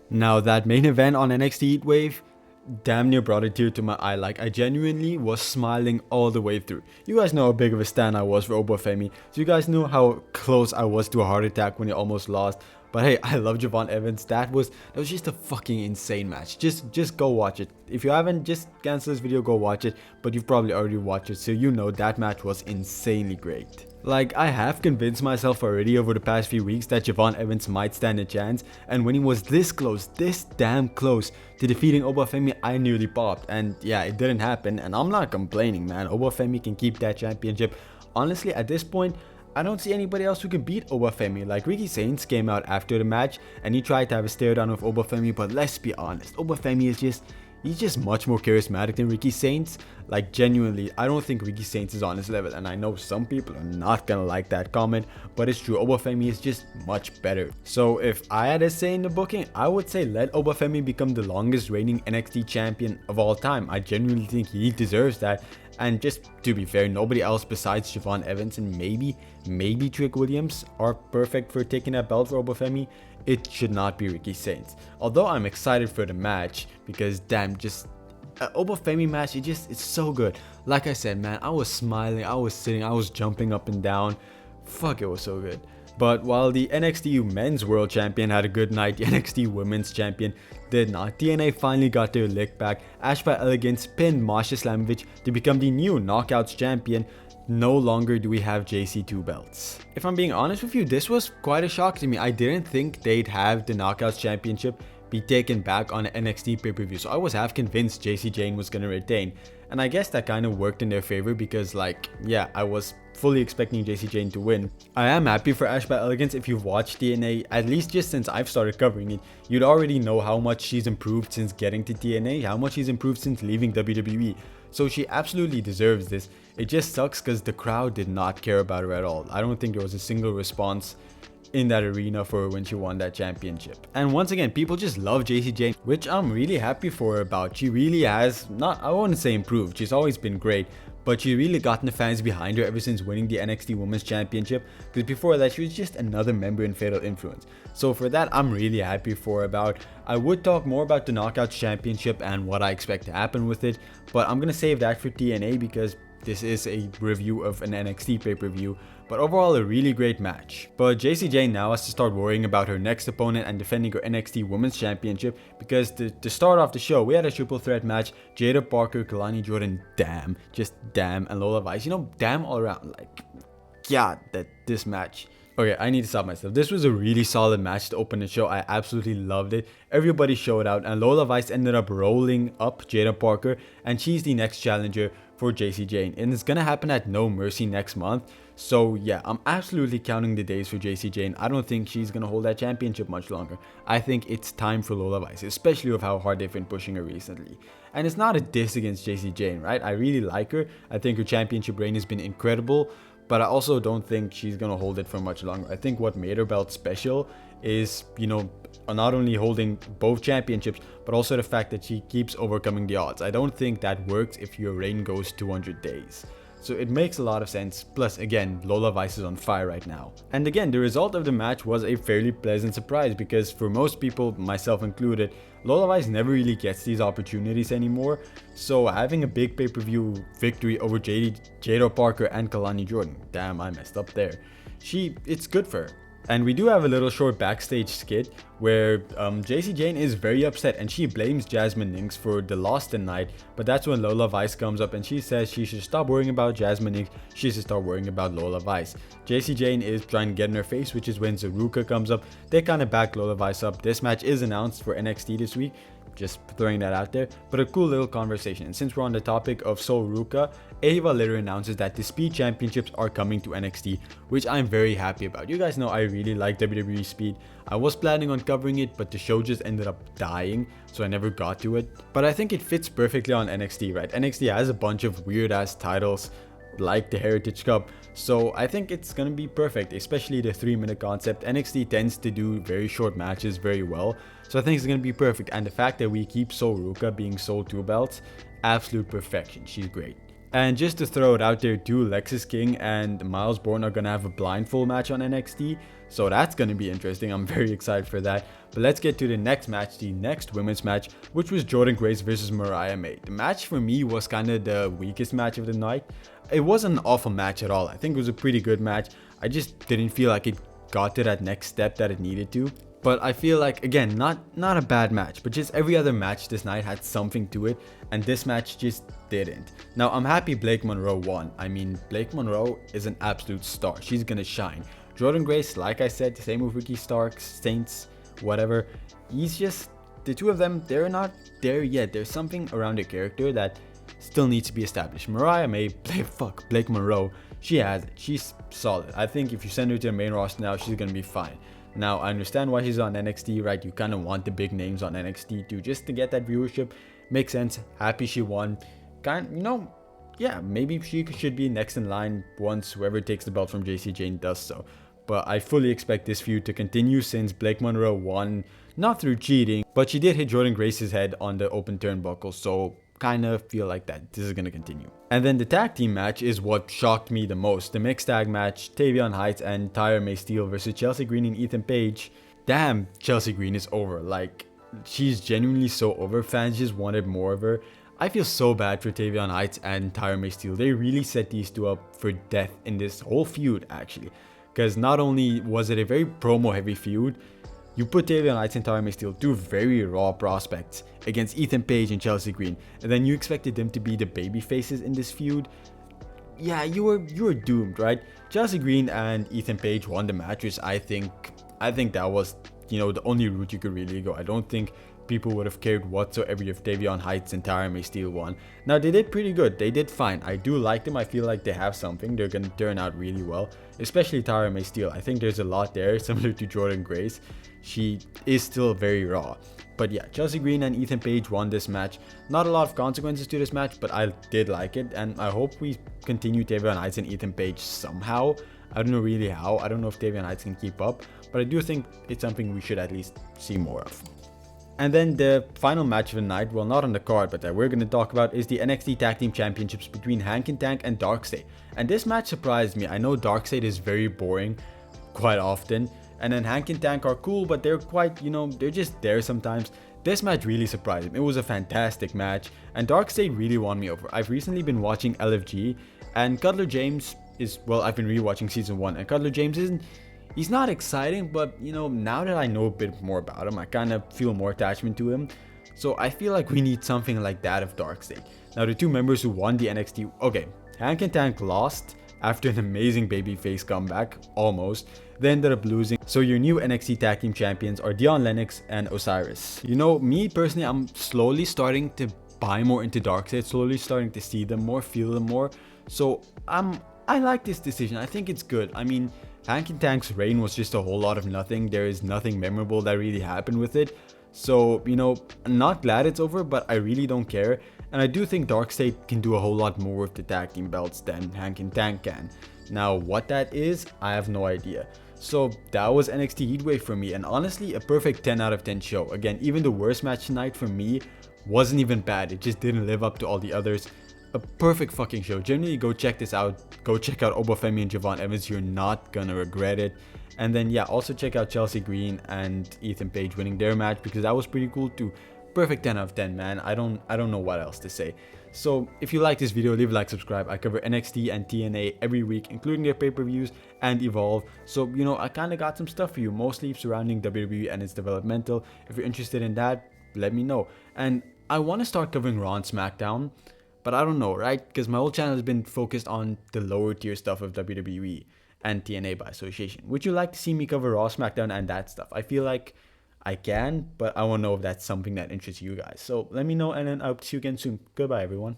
Now that main event on NXT Heatwave damn near brought a tear to my eye. Like, I genuinely was smiling all the way through. You guys know how big of a stan I was for Oba Femi, so you guys know how close I was to a heart attack when he almost lost. But hey, I love Javon Evans. That was just a fucking insane match. Just go watch it. If you haven't, just cancel this video, go watch it. But you've probably already watched it, so you know that match was insanely great. Like, I have convinced myself already over the past few weeks that Javon Evans might stand a chance, and when he was this close, this damn close to defeating Oba Femi, I nearly popped. And yeah, it didn't happen, and I'm not complaining, man. Oba Femi can keep that championship. Honestly, at this point, I don't see anybody else who can beat Oba Femi. Like, Ricky Saints came out after the match and he tried to have a stare down with Oba Femi, but let's be honest, Oba Femi is he's just much more charismatic than Ricky Saints. Like, genuinely, I don't think Ricky Saints is on his level, and I know some people are not gonna like that comment, but it's true. Oba Femi is just much better. So if I had a say in the booking, I would say let Oba Femi become the longest reigning NXT champion of all time. I genuinely think he deserves that. And just to be fair, nobody else besides Javon Evans and maybe Trick Williams are perfect for taking that belt for Oba Femi. It should not be Ricky Saints. Although I'm excited for the match because damn, just Oba Femi match, it's so good. Like I said, man, I was smiling, I was sitting, I was jumping up and down. Fuck, it was so good. But while the NXT Men's World Champion had a good night, the NXT Women's Champion did not. TNA finally got their lick back. Ash by Elegance pinned Masha Slamovich to become the new Knockouts Champion. No longer do we have JC2 belts. If I'm being honest with you, this was quite a shock to me. I didn't think they'd have the Knockouts Championship be taken back on an NXT pay-per-view, so I was half convinced JC Jane was gonna retain, and I guess that kind of worked in their favor because, like, yeah, I was fully expecting JC Jane to win. I am happy for Ash by Elegance. If you've watched TNA, at least just since I've started covering it, you'd already know how much she's improved since getting to TNA, how much she's improved since leaving WWE. So she absolutely deserves this. It just sucks because the crowd did not care about her at all. I don't think there was a single response in that arena for her when she won that championship. And once again, people just love JC Jane, which I'm really happy for her about. She really has, not, I wouldn't say improved, she's always been great, but she really gotten the fans behind her ever since winning the NXT Women's Championship, because before that she was just another member in Fatal Influence. So for that, I'm really happy for her about. I would talk more about the Knockouts Championship and what I expect to happen with it, but I'm gonna save that for TNA because this is a review of an NXT pay-per-view, but overall a really great match. But JC Jane now has to start worrying about her next opponent and defending her NXT Women's Championship, because to start off the show, we had a triple threat match. Jada Parker, Kalani Jordan, damn, just damn, and Lola Vice. You know, damn all around. Like, yeah, this match. Okay, I need to stop myself. This was a really solid match to open the show. I absolutely loved it. Everybody showed out, and Lola Vice ended up rolling up Jada Parker, and she's the next challenger for JC Jane, and it's gonna happen at No Mercy next month. So yeah, I'm absolutely counting the days for JC Jane. I don't think she's gonna hold that championship much longer. I think it's time for Lola Vice, especially with how hard they've been pushing her recently. And it's not a diss against JC Jane, right? I really like her. I think her championship reign has been incredible, but I also don't think she's gonna hold it for much longer. I think what made her belt special is, you know, not only holding both championships, but also the fact that she keeps overcoming the odds. I don't think that works if your reign goes 200 days. So it makes a lot of sense. Plus, again, Lola Vice is on fire right now. And again, the result of the match was a fairly pleasant surprise because for most people, myself included, Lola Vice never really gets these opportunities anymore. So having a big pay-per-view victory over Jada Parker and Kalani Jordan, damn, I messed up there. It's good for her. And we do have a little short backstage skit where JC Jane is very upset and she blames Jasmine Nix for the loss tonight, but that's when Lola Vice comes up and she says she should stop worrying about Jasmine Nix, she should start worrying about Lola Vice. JC Jane is trying to get in her face, which is when Zaruka comes up. They kind of back Lola Vice up. This match is announced for NXT this week, just throwing that out there, but a cool little conversation. And since we're on the topic of Sol Ruka, Ava later announces that the Speed Championships are coming to NXT, which I'm very happy about. You guys know I really like WWE Speed. I was planning on covering it, but the show just ended up dying, so I never got to it. But I think it fits perfectly on NXT, right? NXT has a bunch of weird ass titles like the Heritage Cup, so I think it's gonna be perfect, especially the 3-minute concept. NXT tends to do very short matches very well, so I think it's gonna be perfect. And the fact that we keep Sol Ruka being sold 2 belts, absolute perfection. She's great. And just to throw it out there too, Lexis King and Miles Bourne are gonna have a blindfold match on NXT, so that's gonna be interesting. I'm very excited for that. But let's get to the next match, the next women's match, which was Jordynne Grace versus Mariah May. The match for me was kind of the weakest match of the night. It wasn't an awful match at all. I think it was a pretty good match. I just didn't feel like it got to that next step that it needed to. But I feel like, again, not a bad match, but just every other match this night had something to it, and this match just didn't. Now, I'm happy Blake Monroe won. I mean, Blake Monroe is an absolute star. She's gonna shine. Jordynne Grace, like I said, the same with Ricky Starks, Saints, whatever. He's just, the two of them, they're not there yet. There's something around their character that still needs to be established. Mariah May, Blake Monroe, she has it. She's solid. I think if you send her to the main roster now, she's gonna be fine. Now, I understand why she's on NXT, right? You kind of want the big names on NXT too, just to get that viewership. Makes sense. Happy she won. Yeah, maybe she should be next in line once whoever takes the belt from JC Jane does so. But I fully expect this feud to continue since Blake Monroe won, not through cheating, but she did hit Jordynne Grace's head on the open turnbuckle, so kind of feel like that this is going to continue. And then the tag team match is what shocked me the most. The mixed tag match, Tavion Heights and Tyra May Steele versus Chelsea Green and Ethan Page. Damn, Chelsea Green is over. Like, she's genuinely so over. Fans just wanted more of her. I feel so bad for Tavion Heights and Tyra May Steele. They really set these two up for death in this whole feud, actually. Because not only was it a very promo heavy feud, you put Tavion Heights and Tyra May Steele, two very raw prospects, against Ethan Page and Chelsea Green, and then you expected them to be the baby faces in this feud. Yeah, you were doomed, right? Chelsea Green and Ethan Page won the match, which I think that was, the only route you could really go. I don't think people would have cared whatsoever if Tavion Heights and Tyra May Steele won. Now, they did pretty good. They did fine. I do like them. I feel like they have something. They're going to turn out really well, especially Tyra May Steele. I think there's a lot there, similar to Jordynne Grace. She is still very raw. But yeah, Chelsea Green and Ethan Page won this match. Not a lot of consequences to this match, but I did like it. And I hope we continue Tavion Heights and Ethan Page somehow. I don't know really how. I don't know if Tavion Heights can keep up. But I do think it's something we should at least see more of. And then the final match of the night, well, not on the card, but that we're going to talk about, is the NXT Tag Team Championships between Hank and Tank and Darkseid. And this match surprised me. I know Darkseid is very boring quite often. And then Hank and Tank are cool, but they're quite, they're just there sometimes. This match really surprised me. It was a fantastic match, and Darkseid really won me over. I've recently been watching LFG, and Cutler James is, well, I've been rewatching season 1, and Cutler James he's not exciting, but, now that I know a bit more about him, I kind of feel more attachment to him. So I feel like we need something like that of Darkseid. Now, the two members who won the NXT, okay, Hank and Tank lost after an amazing babyface comeback, almost. They ended up losing. So your new NXT Tag Team Champions are Dion Lennox and Osiris. Me personally, I'm slowly starting to buy more into Darkseid, slowly starting to see them more, feel them more. So I like this decision. I think it's good. I mean, Hank and Tank's reign was just a whole lot of nothing. There is nothing memorable that really happened with it. So, I'm not glad it's over, but I really don't care. And I do think Darkseid can do a whole lot more with the tag team belts than Hank and Tank can. Now, what that is, I have no idea. So that was NXT Heatwave for me, and honestly, a perfect 10 out of 10 show. Again, even the worst match tonight for me wasn't even bad. It just didn't live up to all the others. A perfect fucking show. Generally, go check this out. Go check out Oba Femi and Javon Evans. You're not gonna regret it. And then yeah, also check out Chelsea Green and Ethan Page winning their match, because that was pretty cool too. Perfect 10 out of 10, man. I don't know what else to say. So if you like this video, leave a like, subscribe. I cover NXT and TNA every week, including their pay-per-views and Evolve. So I kind of got some stuff for you, mostly surrounding WWE and its developmental. If you're interested in that, let me know. And I want to start covering Raw and SmackDown, but I don't know, right? Because my whole channel has been focused on the lower tier stuff of WWE and TNA by association. Would you like to see me cover Raw, SmackDown, and that stuff? I feel like I can, but I want to know if that's something that interests you guys. So let me know, and then I hope to see you again soon. Goodbye, everyone.